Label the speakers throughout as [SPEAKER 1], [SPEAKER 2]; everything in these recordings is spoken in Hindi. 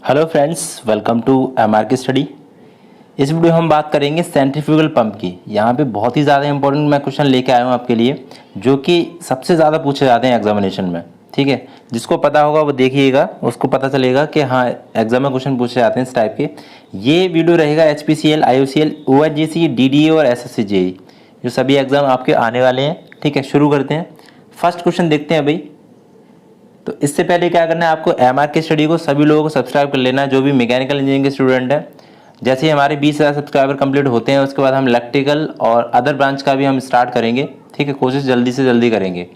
[SPEAKER 1] Hello friends, welcome to MRK study. इस वीडियो में हम बात करेंगे सेंट्रीफ्यूगल पंप की। यहाँ पे बहुत ही ज़्यादा इंपॉर्टेंट मैं क्वेश्चन लेके आया हूँ आपके लिए, जो कि सबसे ज़्यादा पूछे जाते हैं एग्जामिनेशन में। ठीक है, जिसको पता होगा वो देखिएगा, उसको पता चलेगा कि हाँ एग्जाम में क्वेश्चन पूछे जाते हैं इस टाइप के। ये वीडियो रहेगा HPCL, IOCL, ONGC, DDA और SSC JEE, जो सभी एग्जाम आपके आने वाले हैं। ठीक है, शुरू करते हैं। फर्स्ट क्वेश्चन देखते हैं भाई। तो इससे पहले क्या करना है आपको, एमआरके स्टडी को सभी लोगों को सब्सक्राइब कर लेना है, जो भी मैकेनिकल इंजीनियरिंग के स्टूडेंट हैं। जैसे ही हमारे 20,000 सब्सक्राइबर कंप्लीट होते हैं, उसके बाद हम इलेक्ट्रिकल और अदर ब्रांच का भी हम स्टार्ट करेंगे। ठीक है, कोशिश जल्दी से जल्दी करेंगे।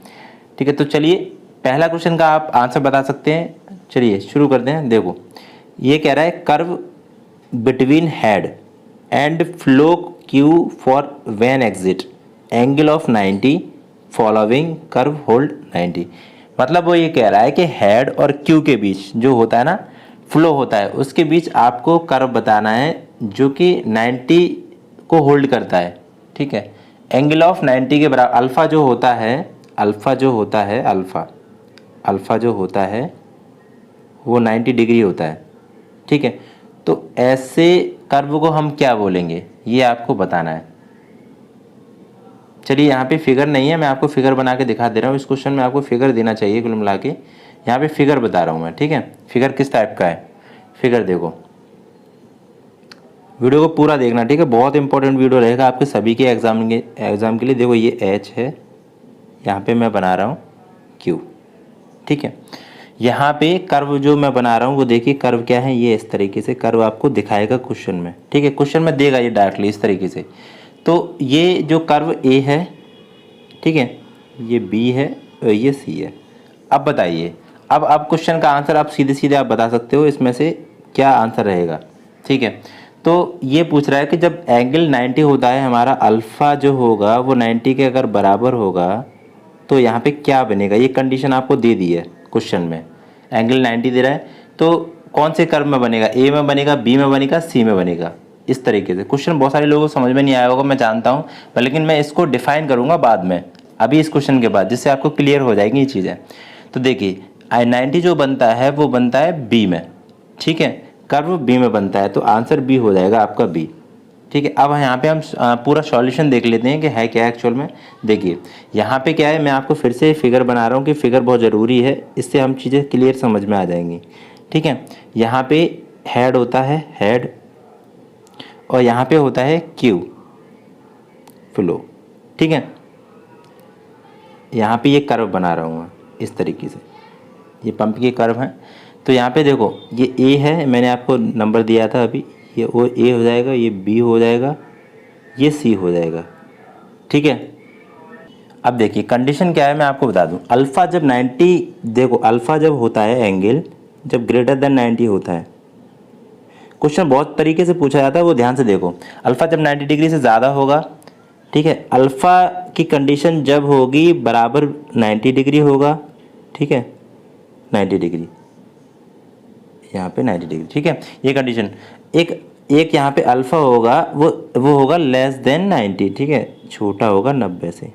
[SPEAKER 1] ठीक है, तो चलिए पहला क्वेश्चन का आप आंसर बता सकते हैं। चलिए शुरू करते हैं। देखो, ये कह रहा है curve between head and flow Q for vane exit angle of 90 following curve hold 90। मतलब वो ये कह रहा है कि हेड और क्यू के बीच जो होता है ना, फ्लो होता है, उसके बीच आपको कर्व बताना है जो कि 90 को होल्ड करता है। ठीक है, एंगल ऑफ 90 के बराबर। अल्फ़ा जो होता है, अल्फ़ा जो होता है वो 90 डिग्री होता है। ठीक है, तो ऐसे कर्व को हम क्या बोलेंगे, ये आपको बताना है। चलिए, यहाँ पे फिगर नहीं है, मैं आपको फिगर बना के दिखा दे रहा हूँ। इस क्वेश्चन में आपको फिगर देना चाहिए कुल मिला के। यहाँ पे फिगर बता रहा हूँ मैं। ठीक है, फिगर किस टाइप का है, फिगर देखो। वीडियो को पूरा देखना, ठीक है, बहुत इंपॉर्टेंट वीडियो रहेगा आपके सभी के एग्जाम के लिए। देखो, ये एच है, यहाँ पे मैं बना रहा हूँ क्यू। ठीक है, यहाँ पे कर्व जो मैं बना रहा हूँ वो देखिए कर्व क्या है, ये इस तरीके से कर्व आपको दिखाएगा क्वेश्चन में। ठीक है, क्वेश्चन में देगा ये डायरेक्टली इस तरीके से। तो ये जो कर्व ए है, ठीक है, ये बी है और ये सी है। अब बताइए, अब क्वेश्चन का आंसर आप सीधे सीधे आप बता सकते हो इसमें से क्या आंसर रहेगा। ठीक है, तो ये पूछ रहा है कि जब एंगल 90 होता है हमारा, अल्फ़ा जो होगा वो 90 के अगर बराबर होगा तो यहाँ पे क्या बनेगा। ये कंडीशन आपको दे दी है क्वेश्चन में। एंगल 90 दे रहा है तो कौन से कर्व में बनेगा, ए में बनेगा, बी में बनेगा, सी में बनेगा। इस तरीके से क्वेश्चन बहुत सारे लोगों को समझ में नहीं आया होगा, मैं जानता हूँ, लेकिन मैं इसको डिफाइन करूँगा बाद में, अभी इस क्वेश्चन के बाद, जिससे आपको क्लियर हो जाएगी ये चीज़ें। तो देखिए, I90 जो बनता है वो बनता है बी में। ठीक है, कर्व बी में बनता है, तो आंसर बी हो जाएगा आपका बी। ठीक है, अब यहाँ पे हम पूरा सॉल्यूशन देख लेते हैं कि है क्या एक्चुअल में। देखिए, यहाँ पे क्या है, मैं आपको फिर से फिगर बना रहा हूँ कि फिगर बहुत ज़रूरी है, इससे हम चीज़ें क्लियर समझ में आ जाएंगी। ठीक है, यहाँ पे हेड होता है, हेड, और यहाँ पे होता है क्यू, फ्लो। ठीक है, यहाँ पे ये कर्व बना रहा हूँ मैं इस तरीके से, ये पंप के कर्व हैं। तो यहाँ पे देखो, ये ए है, मैंने आपको नंबर दिया था अभी, ये ओ ए हो जाएगा, ये बी हो जाएगा, ये सी हो जाएगा। ठीक है, अब देखिए कंडीशन क्या है मैं आपको बता दूं। अल्फ़ा जब 90, देखो अल्फ़ा जब होता है एंगल, जब ग्रेटर देन 90 होता है, क्वेश्चन बहुत तरीके से पूछा जाता है, वो ध्यान से देखो। अल्फ़ा जब 90 डिग्री से ज़्यादा होगा, ठीक है, अल्फ़ा की कंडीशन जब होगी बराबर 90 डिग्री होगा। ठीक है, 90 डिग्री, यहाँ पे 90 डिग्री। ठीक है, ये कंडीशन। एक यहाँ पे अल्फ़ा होगा, वो होगा लेस देन 90। ठीक है, छोटा होगा 90 से,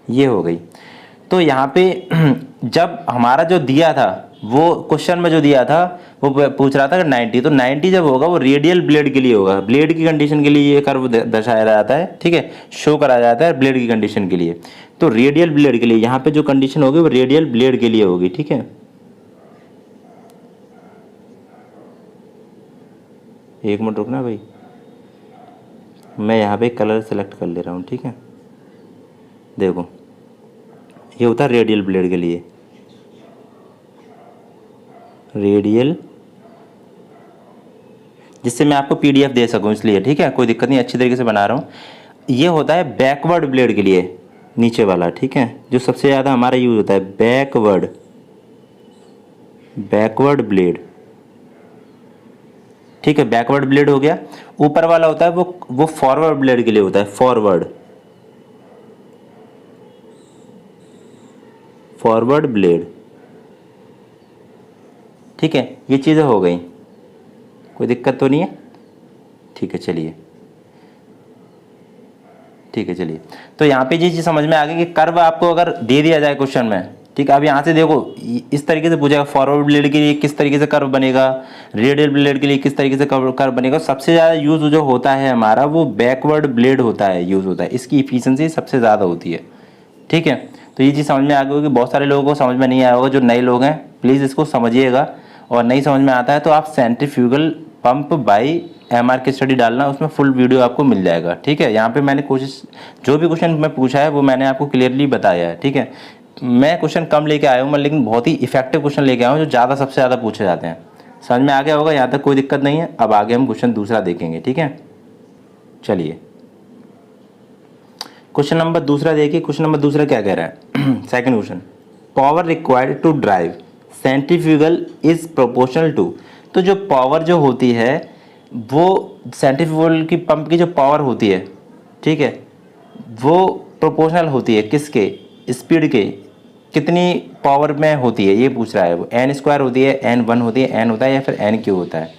[SPEAKER 1] ये हो गई। तो यहाँ पे जब हमारा जो दिया था, वो क्वेश्चन में जो दिया था वो पूछ रहा था कि 90, तो 90 जब होगा वो रेडियल ब्लेड के लिए होगा। ब्लेड की कंडीशन के लिए ये कर्व दर्शाया जाता है। ठीक है, शो करा जाता है ब्लेड की कंडीशन के लिए। तो रेडियल ब्लेड के लिए यहाँ पे जो कंडीशन होगी वो रेडियल ब्लेड के लिए होगी। ठीक है, एक मिनट रुकना भाई, मैं यहाँ पे कलर सेलेक्ट कर ले रहा हूँ। ठीक है, देखो ये होता है रेडियल ब्लेड के लिए, रेडियल, जिससे मैं आपको PDF दे सकूं इसलिए। ठीक है, कोई दिक्कत नहीं, अच्छी तरीके से बना रहा हूँ। ये होता है बैकवर्ड ब्लेड के लिए, नीचे वाला। ठीक है, जो सबसे ज़्यादा हमारा यूज होता है, बैकवर्ड ब्लेड। ठीक है, बैकवर्ड ब्लेड हो गया। ऊपर वाला होता है वो फॉरवर्ड ब्लेड के लिए होता है, फॉरवर्ड ब्लेड। ठीक है, ये चीज़ें हो गई, कोई दिक्कत तो नहीं है। ठीक है, चलिए, ठीक है, चलिए। तो यहाँ पे ये चीज़ समझ में आ गई कि कर्व आपको अगर दे दिया जाए क्वेश्चन में, ठीक है। अब यहाँ से देखो इस तरीके से पूछेगा फॉरवर्ड ब्लेड के लिए किस तरीके से कर्व बनेगा, रेडियल ब्लेड के लिए किस तरीके से कर्व बनेगा। सबसे ज़्यादा यूज़ जो होता है हमारा वो बैकवर्ड ब्लेड होता है, यूज़ होता है, इसकी इफिशियंसी सबसे ज़्यादा होती है। ठीक है, तो ये चीज़ समझ में आ गई होगी। बहुत सारे लोगों को समझ में नहीं आया होगा, जो नए लोग हैं प्लीज़ इसको समझिएगा, और नहीं समझ में आता है तो आप सेंट्रीफ्यूगल पंप बाई MR की स्टडी डालना, उसमें फुल वीडियो आपको मिल जाएगा। ठीक है, यहाँ पे मैंने कोशिश जो भी क्वेश्चन मैं पूछा है वो मैंने आपको क्लियरली बताया है। ठीक है, मैं क्वेश्चन कम लेके आया हूँ मैं, लेकिन बहुत ही इफेक्टिव क्वेश्चन लेके आया हूँ जो ज़्यादा सबसे ज़्यादा पूछे जाते हैं। समझ में आ गया होगा, यहाँ तक कोई दिक्कत नहीं है। अब आगे हम क्वेश्चन दूसरा देखेंगे। ठीक है, चलिए क्वेश्चन नंबर दूसरा देखिए। क्वेश्चन नंबर दूसरा क्या कह रहा है second question, power required to drive centrifugal is proportional to. तो जो पावर जो होती है वो सेंट्रीफ्यूगल की पंप की जो पावर होती है, ठीक है, वो प्रोपोर्शनल होती है किसके, स्पीड के, कितनी पावर में होती है ये पूछ रहा है वो। n² होती है, n1 होती है, n होता है या फिर n क्यू होता है।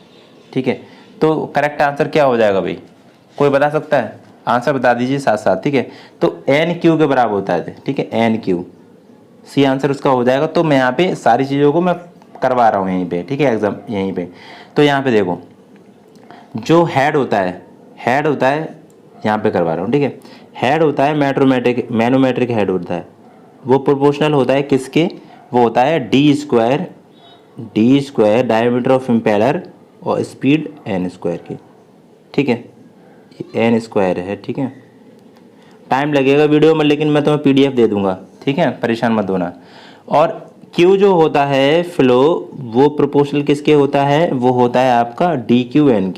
[SPEAKER 1] ठीक है, तो करेक्ट आंसर क्या हो जाएगा भाई, कोई बता सकता है? आंसर बता दीजिए साथ साथ। ठीक है, तो n क्यू के बराबर होता है। ठीक है, n क्यू सी आंसर उसका हो जाएगा। तो मैं यहाँ पे सारी चीज़ों को मैं करवा रहा हूँ यहीं पे। ठीक है, एग्जाम यहीं पे। तो यहाँ पे देखो जो हेड होता है यहाँ पे करवा रहा हूँ। ठीक है, हेड होता है मैनोमेट्रिक हेड होता है, वो प्रोपोर्शनल होता है किसके, वो होता है d² डायमीटर ऑफ इम्पेलर और स्पीड n² की। ठीक है, n² है। ठीक है, टाइम लगेगा वीडियो में, लेकिन मैं तुम्हें PDF दे दूंगा। ठीक है, परेशान मत होना। और Q जो होता है फ्लो, वो प्रोपोर्शनल किसके होता है, वो होता है आपका dQ/n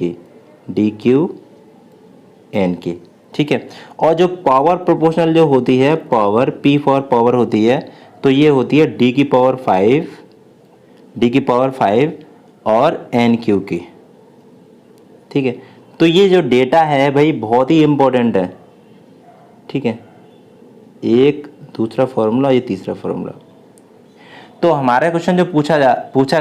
[SPEAKER 1] की। ठीक है, और जो पावर प्रोपोर्शनल जो होती है, पावर P फॉर पावर होती है, तो ये होती है d⁵ और NQ की। ठीक है, तो ये जो डेटा है भाई बहुत ही इंपॉर्टेंट है। ठीक है, एक दूसरा फॉर्मूला, ये तीसरा फॉर्मूला। तो हमारा क्वेश्चन जो पूछा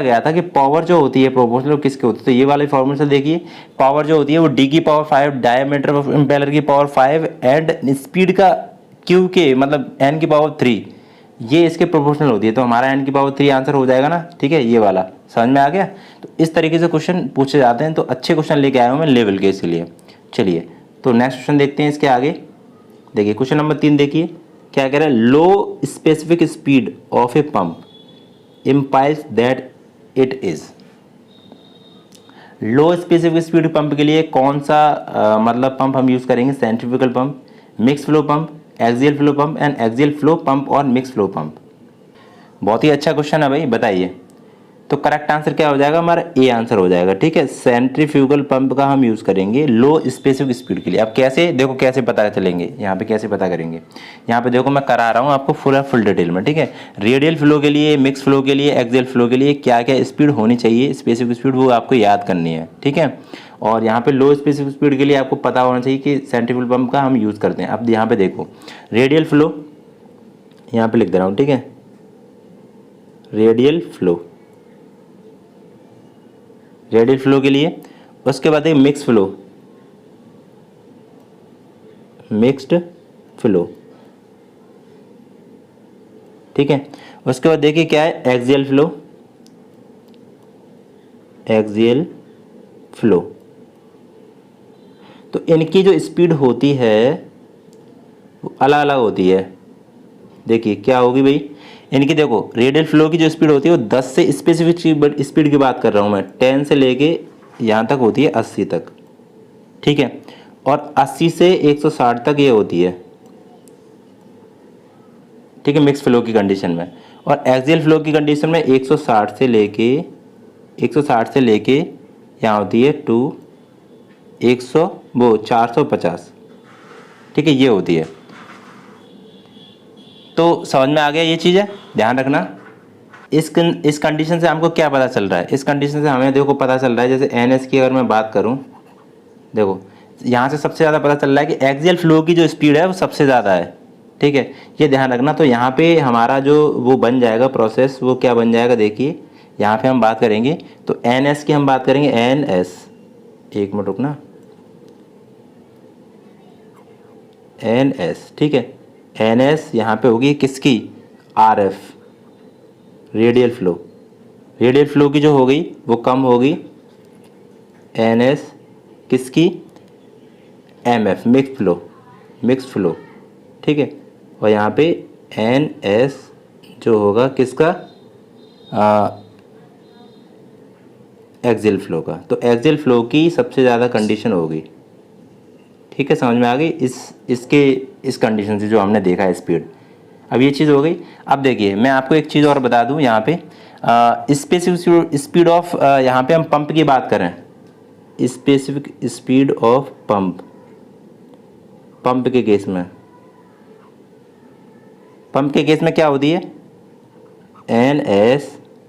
[SPEAKER 1] गया था कि पावर जो होती है प्रोपोर्शनल किसके होती है, तो ये वाले फॉर्मूले से देखिए पावर जो होती है वो d⁵ डायमीटर ऑफ इम्पेलर की पावर 5 एंड स्पीड का Q के मतलब n⁵, ये इसके प्रोपोर्शनल होती है। तो हमारा n⁵ आंसर हो जाएगा ना। ठीक है, ये वाला समझ में आ गया। तो इस तरीके से क्वेश्चन पूछे जाते हैं, तो अच्छे क्वेश्चन लेके आया हूँ मैं लेवल के, इसलिए। चलिए तो नेक्स्ट क्वेश्चन देखते हैं इसके आगे। देखिए क्वेश्चन नंबर 3 देखिए क्या कह रहा है, लो specific speed of a pump implies that it is। Low specific speed pump के लिए कौन सा मतलब पंप हम यूज करेंगे, centrifugal pump, mix flow pump, axial flow pump and axial flow pump और मिक्स फ्लो पंप। बहुत ही अच्छा क्वेश्चन है भाई, बताइए। तो करेक्ट आंसर क्या हो जाएगा, हमारा ए आंसर हो जाएगा। ठीक है, सेंट्रीफ्यूगल पंप का हम यूज़ करेंगे लो स्पेसिफिक स्पीड के लिए। अब कैसे, देखो कैसे पता चलेंगे, यहाँ पे कैसे पता करेंगे। यहाँ पे देखो मैं करा रहा हूँ आपको फुल डिटेल में। ठीक है, रेडियल फ्लो के लिए, मिक्स फ्लो के लिए, एक्सियल फ्लो के लिए क्या क्या स्पीड होनी चाहिए, स्पेसिफिक स्पीड, वो आपको याद करनी है। ठीक है, और यहाँ पे लो स्पेसिफिक स्पीड के लिए आपको पता होना चाहिए कि सेंट्रीफ्यूगल पंप का हम यूज़ करते हैं। अब यहाँ पे देखो रेडियल फ्लो, यहाँ पे लिख दे रहा हूँ। ठीक है, रेडियल फ्लो के लिए। उसके बाद है मिक्स्ड फ्लो। ठीक है, उसके बाद देखिए क्या है, एक्सियल फ्लो। तो इनकी जो स्पीड होती है वो अलग अलग होती है। देखिए क्या होगी भाई, इनकी देखो रेडियल फ्लो की जो स्पीड होती है वो 10 से स्पेसिफिक स्पीड की बात कर रहा हूँ मैं, 10 से लेके यहाँ तक होती है 80 तक। ठीक है, और 80 से 160 तक ये होती है। ठीक है, मिक्स फ्लो की कंडीशन में। और एक्सियल फ्लो की कंडीशन में 160 से लेके यहाँ होती है 450। ठीक है, ये होती है। तो समझ में आ गया ये चीज़ है, ध्यान रखना। इस कंडीशन से हमको क्या पता चल रहा है, इस कंडीशन से हमें देखो पता चल रहा है, जैसे NS की अगर मैं बात करूं, देखो यहाँ से सबसे ज़्यादा पता चल रहा है कि एक्सियल फ्लो की जो स्पीड है वो सबसे ज़्यादा है। ठीक है, ये ध्यान रखना। तो यहाँ पे हमारा जो वो बन जाएगा प्रोसेस, वो क्या बन जाएगा, देखिए यहाँ पे हम बात करेंगे तो NS की हम बात करेंगे, NS, एक मिनट रुकना, NS। ठीक है, NS यहाँ पे होगी किसकी, RF। रेडियल फ्लो की जो हो गई वो कम होगी NS किसकी, MF मिक्स फ्लो, ठीक है। और यहाँ पे NS जो होगा किसका, एक्सियल फ्लो का। तो एक्सियल फ्लो की सबसे ज़्यादा कंडीशन होगी, ठीक है, समझ में आ गई इस कंडीशन से जो हमने देखा है स्पीड। अब ये चीज़ हो गई। अब देखिए मैं आपको एक चीज़ और बता दूं, यहाँ पे स्पेसिफिक स्पीड ऑफ, यहाँ पे हम पंप की बात करें, स्पेसिफिक स्पीड ऑफ पंप के केस में, क्या होती है,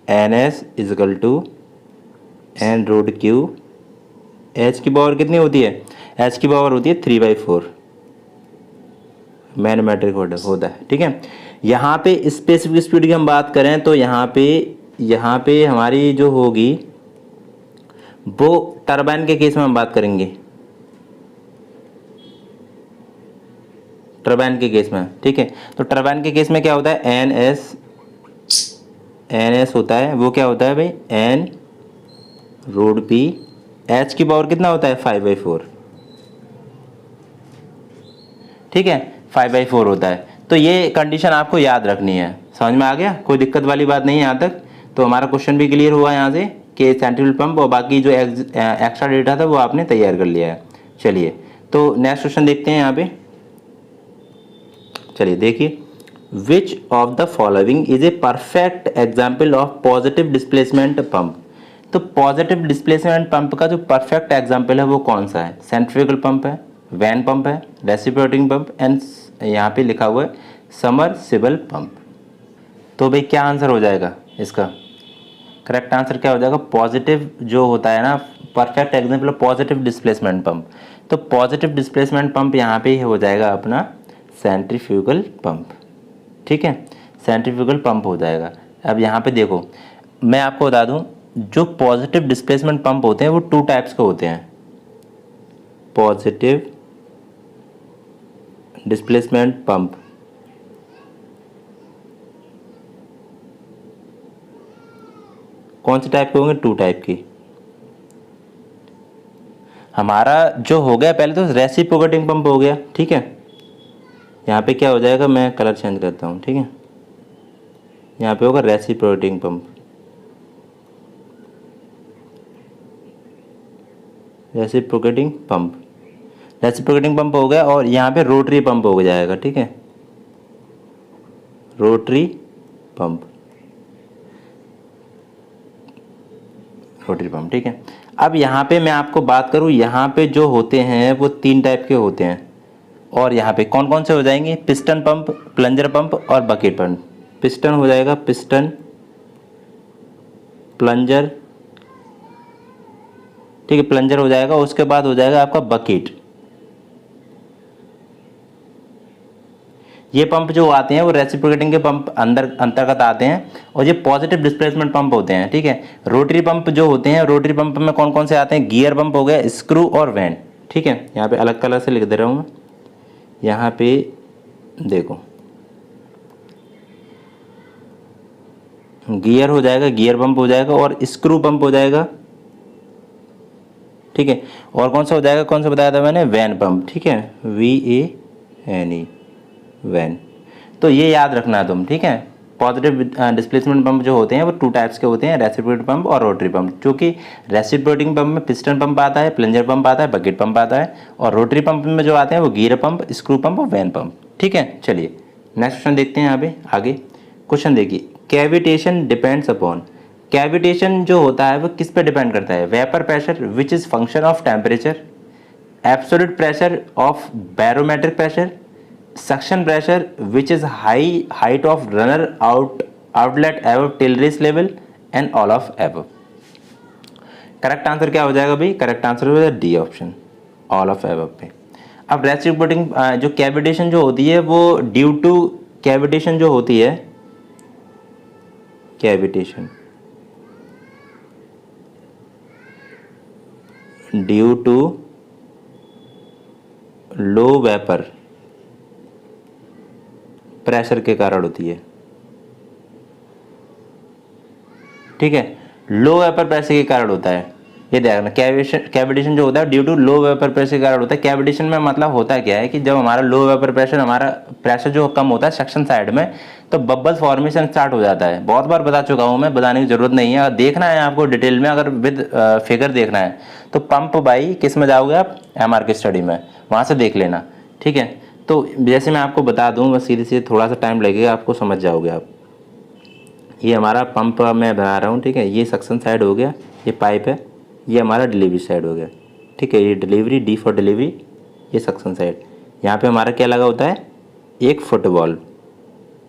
[SPEAKER 1] NS equal to N root Q, H की पावर कितनी होती है, H की पावर होती है 3/4, मैथमेटिक होता है, ठीक है। यहाँ पे स्पेसिफिक स्पीड की हम बात करें तो यहाँ पे हमारी जो होगी वो टरबाइन के केस में हम बात करेंगे, टरबाइन के केस में, ठीक है। तो टरबाइन के केस में क्या होता है, NS होता है, वो क्या होता है भाई, N रूट P, H की पावर कितना होता है 5/4, ठीक है, 5/4 होता है। तो ये कंडीशन आपको याद रखनी है, समझ में आ गया, कोई दिक्कत वाली बात नहीं है यहाँ तक। तो हमारा क्वेश्चन भी क्लियर हुआ यहाँ से कि सेंट्रीफ्यूगल पंप, और बाकी जो एक्स्ट्रा डेटा था वो आपने तैयार कर लिया है। चलिए तो नेक्स्ट क्वेश्चन देखते हैं यहाँ पे। चलिए देखिए, which of the following is a perfect example of positive displacement pump. तो पॉजिटिव डिस्प्लेसमेंट पंप का जो परफेक्ट एग्जाम्पल है वो कौन सा है, सेंट्रीफ्यूगल पंप है, वैन पंप है, रेसिप्रोकेटिंग पंप, एंड यहाँ पे लिखा हुआ है सबमर्सिबल पंप। तो भाई क्या आंसर हो जाएगा इसका, करेक्ट आंसर क्या हो जाएगा, पॉजिटिव जो होता है ना, perfect example of positive displacement pump. तो पॉजिटिव डिस्प्लेसमेंट पंप यहाँ पे हो जाएगा अपना सेंट्रीफ्यूगल पंप, ठीक है, सेंट्रीफ्यूगल पंप हो जाएगा। अब यहाँ पे देखो मैं आपको बता दूं, जो पॉजिटिव डिस्प्लेसमेंट पंप होते हैं वो 2 टाइप्स के होते हैं, पॉजिटिव डिस्प्लेसमेंट पंप, कौन से टाइप के होंगे, 2 टाइप की। हमारा जो हो गया पहले तो रेसिप्रोकेटिंग पंप हो गया, ठीक है। यहाँ पे क्या हो जाएगा, मैं कलर चेंज करता हूँ, ठीक है, यहाँ पे होगा रेसिप्रोकेटिंग पंप, रेसिप्रोकेटिंग पंप हो गया। और यहाँ पे रोटरी पंप हो जाएगा, ठीक है, रोटरी पंप, ठीक है। अब यहाँ पे मैं आपको बात करूँ, यहाँ पे जो होते हैं वो 3 टाइप के होते हैं, और यहाँ पे कौन कौन से हो जाएंगे, पिस्टन पंप, प्लंजर पंप और बकेट पंप। पिस्टन हो जाएगा, पिस्टन, प्लंजर, ठीक है, प्लंजर हो जाएगा। उसके बाद हो जाएगा आपका बकेट। ये पंप जो आते हैं वो रेसिप्रोकेटिंग के पंप अंतर्गत आते हैं, और ये पॉजिटिव डिस्प्लेसमेंट पंप होते हैं, ठीक है। रोटरी पंप जो होते हैं, रोटरी पंप में कौन कौन से आते हैं, गियर पंप हो गया, स्क्रू और वैन, ठीक है। यहाँ पे अलग कलर से लिख दे रहा हूँ मैं, यहाँ पे देखो गियर हो जाएगा, गियर पंप हो जाएगा, और स्क्रू पंप हो जाएगा, ठीक है। और कौन सा हो जाएगा, कौन सा बताया था मैंने, वैन पंप, ठीक है, VANE, वैन। तो ये याद रखना है तुम, ठीक है। पॉजिटिव डिस्प्लेसमेंट पंप जो होते हैं वो 2 टाइप्स के होते हैं, रेसिप्रोकेटिंग पंप और रोटरी पंप। क्योंकि रेसिप्रोकेटिंग पंप में पिस्टन पंप आता है, प्लंजर पंप आता है, बकेट पंप आता है, और रोटरी पंप में जो आते हैं वो गियर पंप, स्क्रू पंप और वैन पंप, ठीक है। चलिए नेक्स्ट क्वेश्चन देखते हैं यहाँ पे आगे। क्वेश्चन देखिए, कैविटेशन डिपेंड्स अपॉन, कैविटेशन जो होता है वो किस पे डिपेंड करता है, vapour pressure which is function of temperature, absolute pressure of barometric pressure, suction pressure which is height of runner outlet above Tilde's level, and all of above। Correct answer क्या हो जाएगा भाई, करेक्ट आंसर हो जाएगा D option, all of above पे। अब रेसिप्रोकेटिंग जो कैविटेशन जो होती है वो ड्यू टू, कैविटेशन जो होती है, cavitation due to low vapour pressure के कारण होती है, ठीक है, लो वेपर प्रेशर के कारण होता है। ये देखना, कैविटेशन जो होता है due to low vapour pressure के कारण होता है। कैविटेशन में मतलब होता क्या है कि जब हमारा लो वेपर प्रेशर, हमारा प्रेशर जो कम होता है सक्शन साइड में, तो बबल फॉर्मेशन स्टार्ट हो जाता है। बहुत बार बता चुका हूँ मैं, बताने की जरूरत नहीं है। अगर देखना है आपको डिटेल में, अगर विद फिगर देखना है तो पंप बाई किस में जाओगे आप, एमआर की स्टडी में, वहाँ से देख लेना। ठीक है, तो जैसे मैं आपको बता दूँ, बस सीधे सीधे थोड़ा सा टाइम लगेगा, आपको समझ जाओगे आप। ये हमारा पंप मैं बना रहा हूँ, ठीक है, ये सक्शन साइड हो गया, ये पाइप है, ये हमारा डिलीवरी साइड हो गया। ठीक है, ये डिलीवरी, डी फॉर डिलीवरी, ये सक्शन साइड। यहाँ पे हमारा क्या लगा होता है, एक फुट वॉल्व।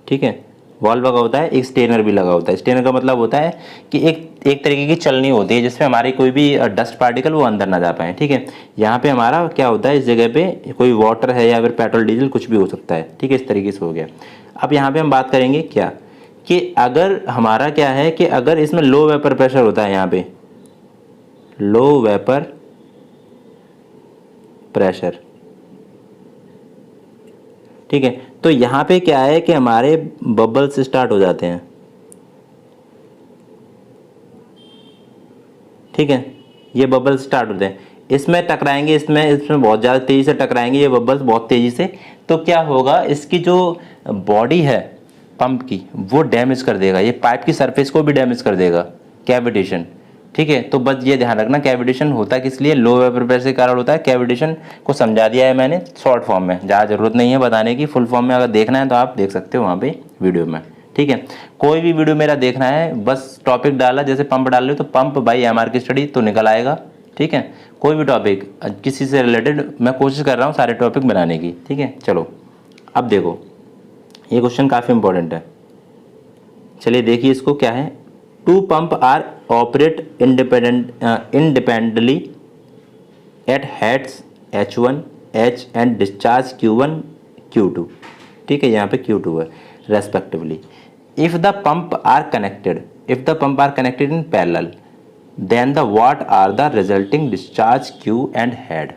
[SPEAKER 1] ठीक है, वॉल्व लगा होता है, एक स्टेनर भी लगा होता है। स्टेनर का मतलब होता है कि एक तरीके की चलनी होती है जिसमें हमारी कोई भी डस्ट पार्टिकल वो अंदर ना जा पाए। ठीक है, यहाँ पे हमारा क्या होता है, इस जगह पे कोई वाटर है या फिर पेट्रोल डीजल कुछ भी हो सकता है। ठीक है, इस तरीके से हो गया। अब यहाँ पे हम बात करेंगे क्या, कि अगर हमारा क्या है कि अगर इसमें लो वेपर प्रेशर होता है, यहाँ पे लो वेपर प्रेशर, ठीक है, तो यहाँ पे क्या है कि हमारे बबल्स स्टार्ट हो जाते हैं। ठीक है, ये बबल्स स्टार्ट होते हैं, इसमें टकराएंगे, इसमें बहुत ज़्यादा तेज़ी से टकराएंगे ये बबल्स, बहुत तेज़ी से। तो क्या होगा, इसकी जो बॉडी है पंप की वो डैमेज कर देगा, ये पाइप की सरफेस को भी डैमेज कर देगा, कैविटेशन। ठीक है, तो बस ये ध्यान रखना, कैविटेशन होता किस लिए, लो वेपर प्रेशर के कारण होता है। कैविटेशन को समझा दिया है मैंने शॉर्ट फॉर्म में, ज़्यादा जरूरत नहीं है बताने की। फुल फॉर्म में अगर देखना है तो आप देख सकते हो वहाँ पे वीडियो में। ठीक है, कोई भी वीडियो मेरा देखना है, बस टॉपिक डाला, जैसे पंप डाल रहे हो तो पंप बाई एमआर की स्टडी तो निकल आएगा। ठीक है, कोई भी टॉपिक किसी से रिलेटेड मैं कोशिश कर रहा हूँ सारे टॉपिक बनाने की। ठीक है, चलो अब देखो, ये क्वेश्चन काफ़ी इंपॉर्टेंट है। चलिए देखिए इसको, क्या है, two pump are operate independently at heads H1 H and discharge Q1 Q2। ठीक है, यहाँ पे Q2 है respectively. If the pump are connected in parallel, then the what are the resulting discharge Q and head.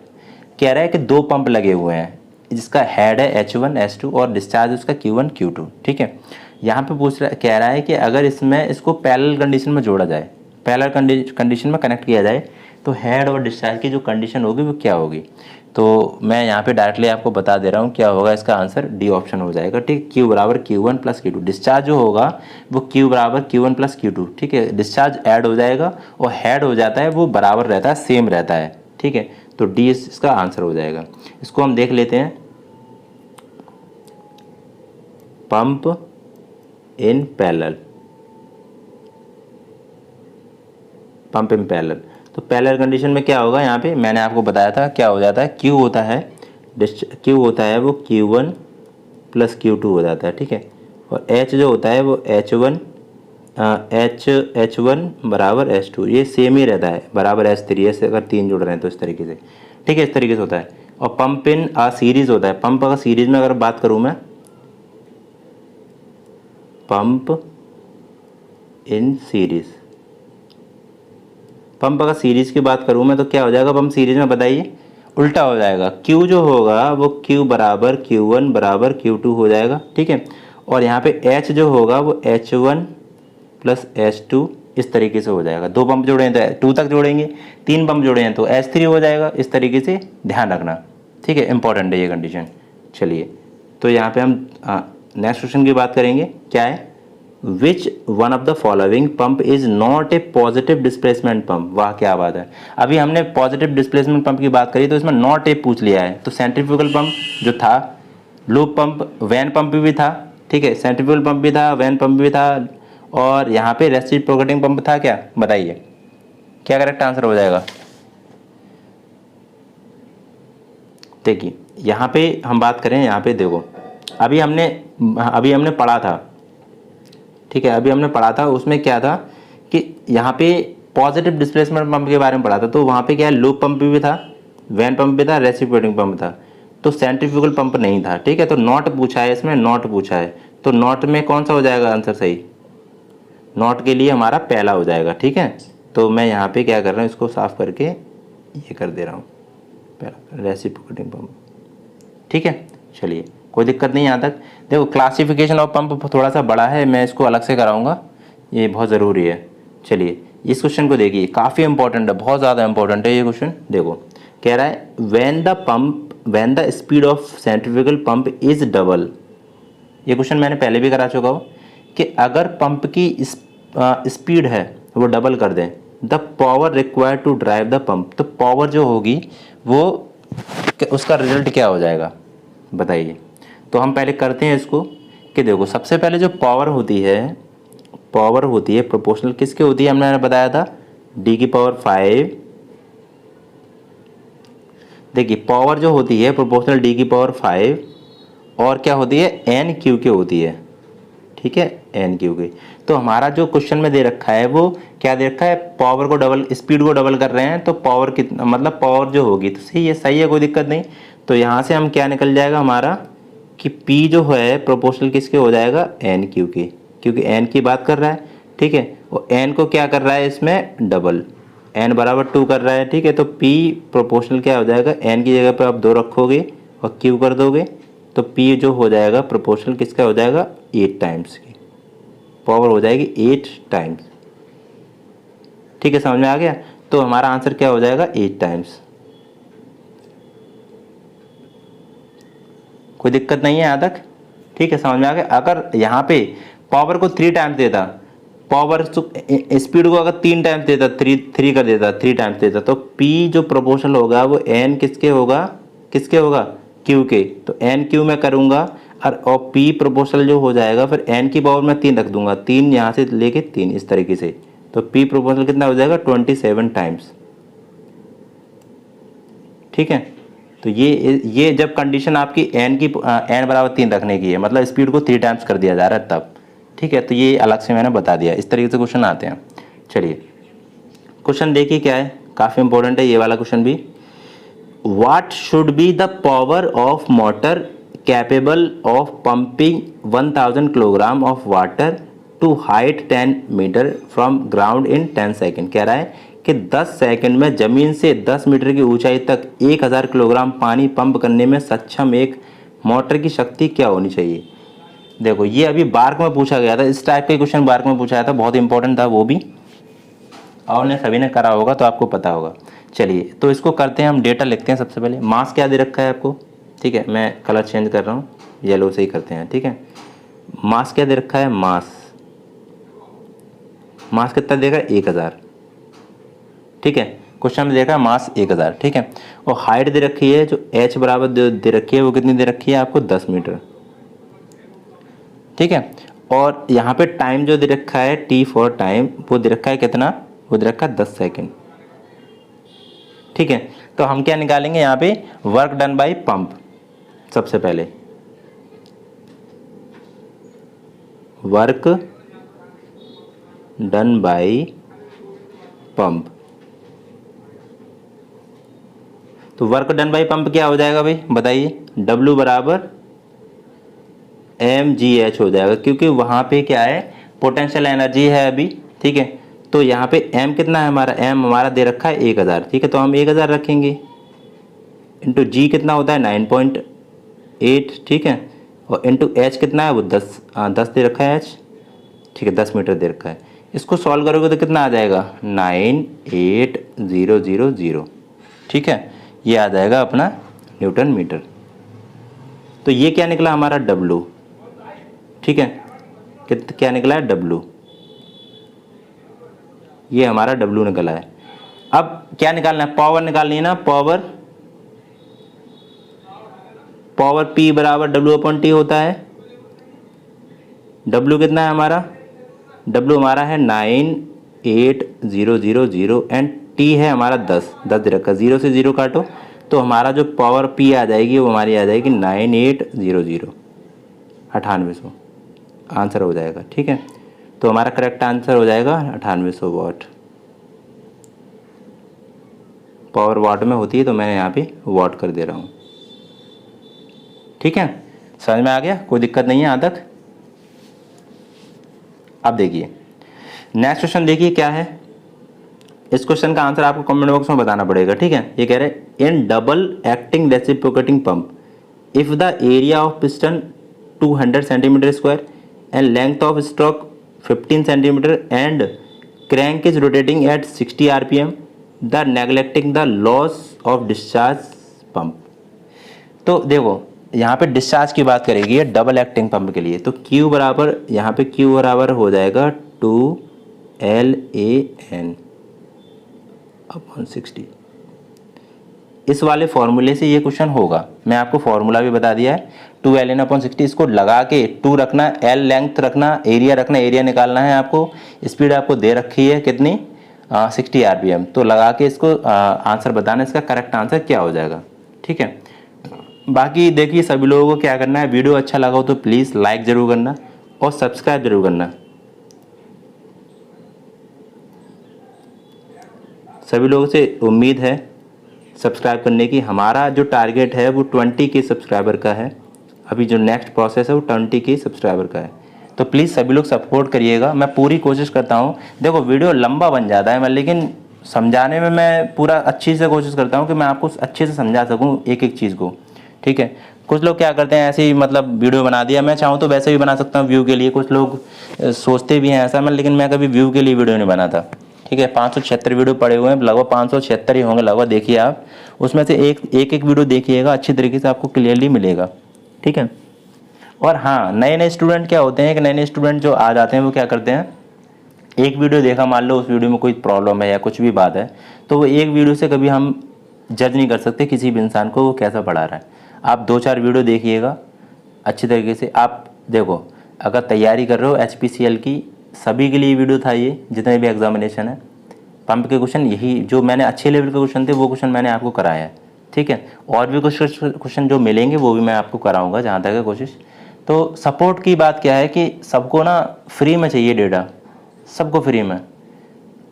[SPEAKER 1] कह रहा है कि दो पंप लगे हुए हैं, जिसका हेड है H1 H2 और डिस्चार्ज उसका Q1 Q2। ठीक है, यहाँ पे कह रहा है कि अगर इसको पैरेलल कंडीशन में जोड़ा जाए, पैरेलल कंडीशन में कनेक्ट किया जाए, तो हेड और डिस्चार्ज की जो कंडीशन होगी वो क्या होगी। तो मैं यहाँ पे डायरेक्टली आपको बता दे रहा हूँ क्या होगा, इसका आंसर डी ऑप्शन हो जाएगा। ठीक, Q बराबर Q1 प्लस Q2, डिस्चार्ज जो होगा वो Q बराबर Q1 प्लस Q2। ठीक है, डिस्चार्ज ऐड हो जाएगा और हेड हो जाता है वो बराबर रहता है, सेम रहता है। ठीक है, तो डी इसका आंसर हो जाएगा। इसको हम देख लेते हैं, pump in parallel, pump in parallel. तो पैरेलल कंडीशन में क्या होगा, यहाँ पे मैंने आपको बताया था क्या हो जाता है, Q होता है वो Q1 प्लस Q2 हो जाता है। ठीक है, और H जो होता है वो H1 बराबर H2, ये सेम ही रहता है, बराबर H3, ऐसे अगर तीन जुड़ रहे हैं तो इस तरीके से। ठीक है, इस तरीके से होता है। और पंप इन सीरीज होता है, पंप अगर सीरीज में अगर बात करूँ मैं, पंप इन सीरीज, पंप अगर सीरीज की बात करूँ मैं तो क्या हो जाएगा, पंप सीरीज में बताइए, उल्टा हो जाएगा। Q जो होगा वो Q बराबर Q1 बराबर Q2 हो जाएगा। ठीक है, और यहाँ पे H जो होगा वो H1 प्लस H2 इस तरीके से हो जाएगा। दो पंप जोड़े हैं तो 2 तक जोड़ेंगे, तीन पंप जोड़े हैं तो H3 हो जाएगा। इस तरीके से ध्यान रखना। ठीक है, इंपॉर्टेंट है ये कंडीशन। चलिए, तो यहाँ पे हम नेक्स्ट क्वेश्चन की बात करेंगे, क्या है, which one of the following pump is not a positive displacement pump. वाह क्या बात है, अभी हमने पॉजिटिव डिस्प्लेसमेंट पंप की बात करी तो इसमें नॉट ए पूछ लिया है। तो सेंट्रीफ्यूगल पंप जो था, लूप पंप, वैन पंप भी था। ठीक है, सेंट्रीफ्यूगल पंप भी था, वैन पंप भी था, और यहाँ पे रेसिप्रोकेटिंग पंप था। क्या बताइए, क्या करेक्ट आंसर हो जाएगा। देखिए यहाँ पे हम बात करें, यहाँ पे देखो, अभी हमने पढ़ा था। ठीक है, अभी हमने पढ़ा था, उसमें क्या था कि यहाँ पे पॉजिटिव डिस्प्लेसमेंट पंप के बारे में पढ़ा था। तो वहाँ पे क्या है, लूप पंप भी था, वैन पंप भी था, रेसिप्रोकेटिंग पंप था, तो सेंट्रीफ्यूगल पंप नहीं था। ठीक है, तो नॉट पूछा है, इसमें नॉट पूछा है, तो नॉट में कौन सा हो जाएगा आंसर सही, नॉट के लिए हमारा पहला हो जाएगा। ठीक है, तो मैं यहाँ पे क्या कर रहा हूँ, इसको साफ करके ये कर दे रहा हूँ, पहला रेसिप्रोकेटिंग पंप। ठीक है, चलिए कोई दिक्कत नहीं यहाँ तक। देखो क्लासिफिकेशन ऑफ पंप थोड़ा सा बड़ा है, मैं इसको अलग से कराऊंगा, ये बहुत ज़रूरी है। चलिए इस क्वेश्चन को देखिए, काफ़ी इंपॉर्टेंट है, बहुत ज़्यादा इंपॉर्टेंट है ये क्वेश्चन। देखो कह रहा है when the speed of centrifugal pump is double. ये क्वेश्चन मैंने पहले भी करा चुका हूँ कि अगर पंप की स्पीड है वो डबल कर दें, the power required to drive the pump, तो पावर जो होगी वो उसका रिजल्ट क्या हो जाएगा बताइए। तो हम पहले करते हैं इसको कि देखो सबसे पहले जो पावर होती है प्रोपोर्शनल किसके होती है, हमने बताया था डी की पावर 5। देखिए पावर जो होती है प्रोपोर्शनल डी की पावर 5 और क्या होती है एन क्यू के होती है, ठीक है, एन क्यू के। तो हमारा जो क्वेश्चन में दे रखा है वो क्या दे रखा है, पावर को डबल, स्पीड को डबल कर रहे हैं, तो पावर कितना, मतलब पावर जो होगी, तो सही है कोई दिक्कत नहीं। तो यहाँ से हम क्या निकल जाएगा हमारा कि P जो है प्रोपोर्शनल किसके हो जाएगा, एन क्यू के, क्योंकि एन की बात कर रहा है, ठीक है, और एन को क्या कर रहा है इसमें डबल, एन बराबर 2 कर रहा है, ठीक है। तो P प्रोपोर्शनल क्या हो जाएगा, एन की जगह पे आप 2 रखोगे और क्यू कर दोगे, तो P जो हो जाएगा प्रोपोर्शनल किसका हो जाएगा, 8 टाइम्स की पावर हो जाएगी, 8 टाइम्स, ठीक है, समझ में आ गया। तो हमारा आंसर क्या हो जाएगा, 8 टाइम्स। कोई दिक्कत नहीं है यहाँ तक, ठीक है, समझ में आ गया। अगर यहाँ पे पावर को 3 टाइम्स देता, पावर स्पीड को अगर 3 टाइम्स देता, 3 कर देता, 3 टाइम्स देता, तो P जो प्रोपोर्शनल होगा वो एन किसके होगा, क्यू के। तो एन क्यू में करूँगा और P प्रोपोर्शनल जो हो जाएगा फिर एन की पावर में 3 रख दूंगा, 3 यहाँ से लेके 3 इस तरीके से, तो P प्रोपोर्शनल कितना हो जाएगा, 27 टाइम्स, ठीक है। तो ये जब कंडीशन आपकी एन बराबर 3 रखने की है, मतलब स्पीड को 3 टाइम्स कर दिया जा रहा है तब, ठीक है। तो ये अलग से मैंने बता दिया, इस तरीके से क्वेश्चन आते हैं। चलिए क्वेश्चन देखिए क्या है, काफ़ी इंपॉर्टेंट है ये वाला क्वेश्चन भी। What should be the power of motor capable of pumping 1000 kilogram of water to height 10 metre from ground in 10 second. कह रहा है कि 10 सेकंड में ज़मीन से 10 मीटर की ऊंचाई तक 1000 किलोग्राम पानी पंप करने में सक्षम एक मोटर की शक्ति क्या होनी चाहिए। देखो ये अभी बार्क में पूछा गया था, इस टाइप का क्वेश्चन बार्क में पूछा था, बहुत इंपॉर्टेंट था वो भी, और ने सभी ने करा होगा तो आपको पता होगा। चलिए तो इसको करते हैं, हम डेटा लिखते हैं। सबसे पहले मास क्या दे रखा है आपको, ठीक है, मैं कलर चेंज कर रहा हूँ, येलो से ही करते हैं, ठीक है। मास क्या दे रखा है, मास कितना देगा, 1000, ठीक है। क्वेश्चन में देखा मास 1000, ठीक है। और हाइट दे रखी है, जो h बराबर दे रखी है वो कितनी दे रखी है आपको, 10 मीटर, ठीक है। और यहाँ पे टाइम जो दे रखा है t फॉर टाइम, वो दे रखा है कितना, वो दे रखा है 10 सेकेंड, ठीक है। तो हम क्या निकालेंगे यहाँ पे, वर्क डन बाय पंप। सबसे पहले वर्क डन बाय पंप, तो वर्क डन बाय पंप क्या हो जाएगा भाई बताइए, W बराबर mgh हो जाएगा, क्योंकि वहाँ पे क्या है, पोटेंशियल एनर्जी है अभी, ठीक है। तो यहाँ पे m कितना है हमारा, m हमारा दे रखा है 1000, ठीक है, तो हम 1000 रखेंगे, इंटू g कितना होता है 9.8, ठीक है, और इंटू h कितना है वो 10 दे रखा है h, ठीक है, 10 मीटर दे रखा है। इसको सॉल्व करोगे तो कितना आ जाएगा, 98000, ठीक है, ये आ जाएगा अपना न्यूटन मीटर। तो ये क्या निकला हमारा W, ठीक है, क्या निकला है W, ये हमारा W निकला है। अब क्या निकालना है, पावर निकालनी है ना, पावर P बराबर W/T होता है। W कितना है हमारा, W हमारा है 98000 एंड T है हमारा 10 दे रखा, 0 से 0 काटो, तो हमारा जो पावर P आ जाएगी वो हमारी आ जाएगी 9800, 9800 आंसर हो जाएगा, ठीक है। तो हमारा करेक्ट आंसर हो जाएगा 9800 वाट। पावर वाट में होती है तो मैंने यहाँ पे वाट कर दे रहा हूँ, ठीक है, समझ में आ गया, कोई दिक्कत नहीं है यहाँ तक। अब देखिए नेक्स्ट क्वेश्चन, देखिए क्या है। इस क्वेश्चन का आंसर आपको कमेंट बॉक्स में बताना पड़ेगा, ठीक है। ये कह रहे हैं in double acting reciprocating pump if the area of piston 200 centimetre square and length of stroke 15 centimetre and crank is rotating at 60 RPM, the neglecting the loss of discharge pump. तो देखो यहाँ पे डिस्चार्ज की बात करेगी है डबल एक्टिंग पंप के लिए, तो Q बराबर यहाँ पे Q बराबर हो जाएगा 2LAN अपॉन 60। इस वाले फॉर्मूले से ये क्वेश्चन होगा, मैं आपको फॉर्मूला भी बता दिया है 2LN अपॉन 60। इसको लगा के 2 रखना, L लेंथ रखना, एरिया रखना, एरिया निकालना है आपको। स्पीड आपको दे रखी है कितनी 60 आरपीएम, तो लगा के इसको आंसर बताना, इसका करेक्ट आंसर क्या हो जाएगा। ठीक है, बाकी देखिए सभी लोगों को क्या करना है, वीडियो अच्छा लगा हो तो प्लीज़ लाइक ज़रूर करना और सब्सक्राइब जरूर करना। सभी लोगों से उम्मीद है सब्सक्राइब करने की। हमारा जो टारगेट है वो 20 के सब्सक्राइबर का है। अभी जो नेक्स्ट प्रोसेस है वो 20 के सब्सक्राइबर का है, तो प्लीज़ सभी लोग सपोर्ट करिएगा। मैं पूरी कोशिश करता हूँ, देखो वीडियो लंबा बन जाता है मैं, लेकिन समझाने में मैं पूरा अच्छी से कोशिश करता हूँ कि मैं आपको अच्छे से समझा सकूँ एक एक चीज़ को। ठीक है, कुछ लोग क्या करते हैं ऐसे ही मतलब वीडियो बना दिया, मैं चाहूँ तो वैसे भी बना सकता हूँ व्यू के लिए। कुछ लोग सोचते भी हैं ऐसा, मैं लेकिन मैं कभी व्यू के लिए वीडियो नहीं बनाता। ठीक है, 576 वीडियो पड़े हुए हैं, लगभग 576 ही होंगे लगभग। देखिए आप उसमें से एक वीडियो देखिएगा, अच्छी तरीके से आपको क्लियरली मिलेगा। ठीक है, और हाँ नए नए स्टूडेंट क्या होते हैं कि नए नए स्टूडेंट जो आ जाते हैं वो क्या करते हैं, एक वीडियो देखा, मान लो उस वीडियो में कोई प्रॉब्लम है या कुछ भी बात है, तो वो एक वीडियो से कभी हम जज नहीं कर सकते किसी भी इंसान को वो कैसा पढ़ा रहा है। आप 2-4 वीडियो देखिएगा अच्छी तरीके से। आप देखो अगर तैयारी कर रहे हो HPCL की, सभी के लिए वीडियो था ये, जितने भी एग्जामिनेशन है पंप के क्वेश्चन, यही जो मैंने अच्छे लेवल के क्वेश्चन थे वो क्वेश्चन मैंने आपको कराया है। ठीक है, और भी कुछ क्वेश्चन जो मिलेंगे वो भी मैं आपको कराऊंगा जहाँ तक है कोशिश। तो सपोर्ट की बात क्या है कि सबको ना फ्री में चाहिए डेटा, सबको फ्री में।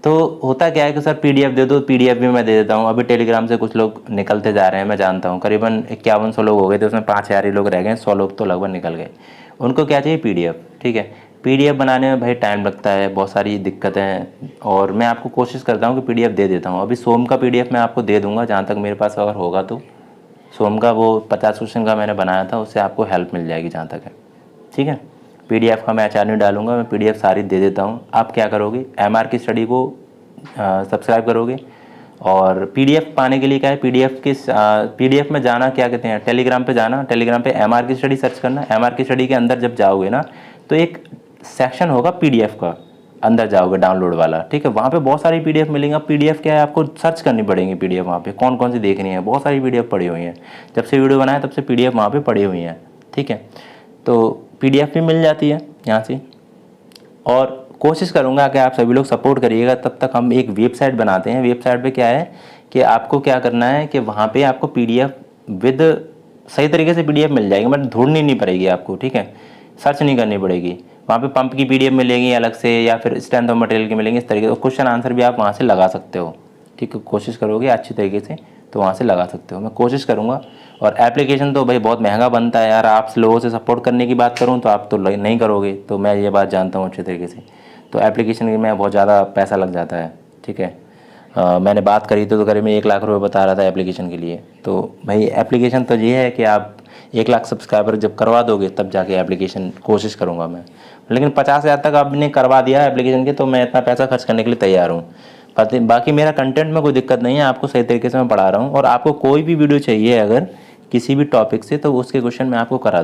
[SPEAKER 1] तो होता क्या है कि सर PDF दे दो, PDF भी मैं दे देता हूँ। अभी टेलीग्राम से कुछ लोग निकलते जा रहे हैं, मैं जानता हूँ, करीबन 5100 लोग हो गए थे, उसमें 5000 ही लोग रह गए, 100 लोग तो लगभग निकल गए। उनको क्या चाहिए PDF। ठीक है, PDF बनाने में भाई टाइम लगता है, बहुत सारी दिक्कतें हैं, और मैं आपको कोशिश करता हूँ कि PDF दे देता हूँ। अभी सोम का PDF मैं आपको दे दूँगा जहाँ तक मेरे पास अगर होगा तो। सोम का वो 50 क्वेश्चन का मैंने बनाया था, उससे आपको हेल्प मिल जाएगी जहाँ तक है। ठीक है, PDF का मैं अचार नहीं डालूंगा, मैं PDF सारी दे देता हूँ। आप क्या करोगे, MR की स्टडी को सब्सक्राइब करोगे, और PDF पाने के लिए क्या है, PDF में जाना, क्या कहते हैं, टेलीग्राम पे जाना, टेलीग्राम पे MR की स्टडी सर्च करना। MR की स्टडी के अंदर जब जाओगे ना तो एक सेक्शन होगा PDF का, अंदर जाओगे डाउनलोड वाला। ठीक है, वहाँ पे बहुत सारी PDF मिलेंगे। PDF क्या है, आपको सर्च करनी पड़ेंगी PDF, वहाँ पे कौन कौन सी देखनी है, बहुत सारी PDF पड़ी हुई हैं। जब से वीडियो बनाए तब से PDF वहाँ पे पड़ी हुई हैं। ठीक है, तो PDF भी मिल जाती है यहाँ से। और कोशिश करूँगा कि आप सभी लोग सपोर्ट करिएगा। तब तक हम एक वेबसाइट बनाते हैं। वेबसाइट पे क्या है कि आपको क्या करना है कि वहाँ पे आपको PDF विद सही तरीके से PDF मिल जाएगी, मतलब ढूंढनी नहीं पड़ेगी आपको। ठीक है, सर्च नहीं करनी पड़ेगी। वहाँ पे पंप की PDF मिलेगी अलग से, या फिर स्ट्रेंथ ऑफ मटेरियल की मिलेंगी, इस तरीके से। क्वेश्चन आंसर भी आप वहाँ से लगा सकते हो। ठीक है, कोशिश करोगे अच्छी तरीके से तो वहाँ से लगा सकते हो, मैं कोशिश करूँगा। और एप्लीकेशन तो भाई बहुत महंगा बनता है यार, आप लोगों से सपोर्ट करने की बात करूँ तो आप तो नहीं करोगे, तो मैं ये बात जानता हूँ अच्छे तरीके से। तो एप्लीकेशन में बहुत ज़्यादा पैसा लग जाता है। ठीक है, मैंने बात करी तो करीब 1 लाख रुपये बता रहा था एप्लीकेशन के लिए। तो भाई एप्लीकेशन तो ये है कि आप 1 लाख सब्सक्राइबर जब करवा दोगे तब जाके एप्लीकेशन कोशिश करूँगा मैं। लेकिन 50,000 तक आपने करवा दिया एप्लीकेशन के, तो मैं इतना पैसा खर्च करने के लिए तैयार हूँ। बाकी मेरा कंटेंट में कोई दिक्कत नहीं है, आपको सही तरीके से मैं पढ़ा रहा हूँ। और आपको कोई भी वीडियो चाहिए अगर किसी भी टॉपिक से, तो उसके क्वेश्चन मैं आपको करा